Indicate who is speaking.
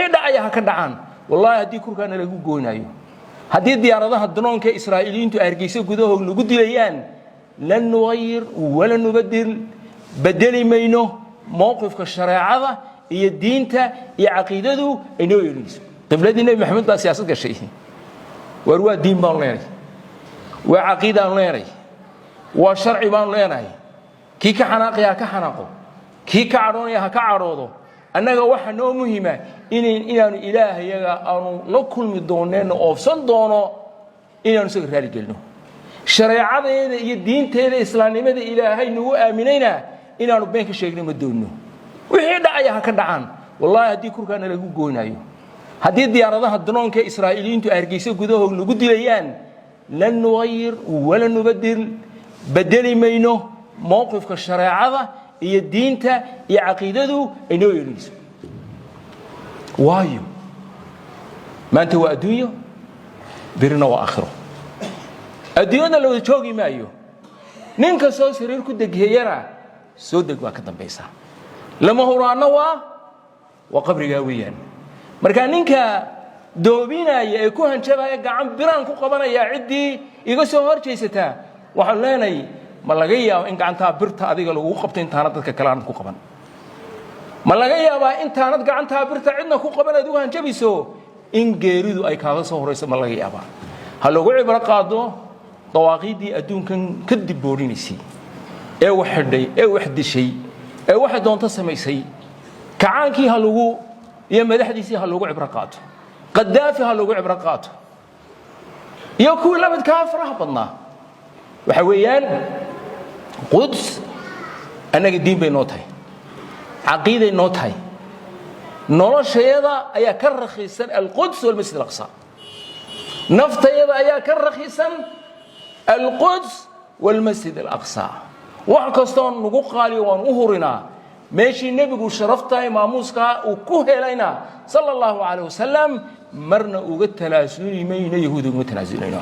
Speaker 1: wixii dhacaya ka dhacaan wallahi hadii kurkaana lagu gooynayo hadii diyaaradaha droonka Israa'iiliintu argeysa gudahood lagu dilayaan lan nughayir wala nubadil badali mayno mowqifka shariicada iyo diinta iyo aqeedadu inoo yeelayso qibladii nabi maxamed baa siyaasad gashay waa diin baan leenahay waa aqeeda aan leenahay waa sharci baan leenahay kii ka xanaaqaya ka xanaaqo kii ka caroonaya ha ka caroodo annaga waxa noo muhiima inaanu ilaahayaga aanu la kulmi doonayno oofsan doono inaanu soo raali galno shariicadeeda iyo diinteeda islaamnimada ilaahay nagu aaminayna inaanu been ka sheegno ma doono wixii dhacaya ka dhacaan wallahi hadii kurkaana lagu gooynayo hadii diyaaradaha droonka Israa'iiliintu argeysa gudahood lagu dilayaan lan nughayir wala nubadil badali mayno mowqifka shariicada iyo diinta iyo aqeedadu inoo yeelayso waayo maanta waa adduunyo birna waa aakhiro adduunyada loo joogi maayo ninka soo sariir ku degayana soo deg waa ka dambaysa lama huraana waa qabriga weeyaan marka ninka doobinaya ee ku hanjabaya gacan biraan ku qabanaya cidii iga soo horjeysata waxaan leenahay ma laga yaabo in gacanta birta adiga lagu qabto intaana dadka kale aan ku qaban ma laga yaabo intaana gacanta birta cidna ku qaban adigu hanjabiso in geeridu ay kaaga soo horeyso ma laga yaabo ha lagu cibra qaado dawaaqidii adduunkan ka dib boorinaysi ee wax xidhay ee wax dishay ee wax doonta samaysay kacaankii ha lagu iyo madaxdiisii ha lagu cibra qaato qadaafi ha lagu cibra qaato iyo kuwa la midka faraha badnaa waxa weeyaan quds anaga diin bay noo tahay aqeeday noo tahay nolosheeda ayaa ka raqiisan al-Quds wal Masjid al-Aqsa nafteeda ayaa ka raqiisan al-Quds wal Masjid al-Aqsa wax kastoo nagu qaali waan u hurinaa meeshii nabigu sharafta maamuuska uu ku helayna sallallahu alayhi wasallam marna uga talaasulimayna yahuudu uga tanaasulina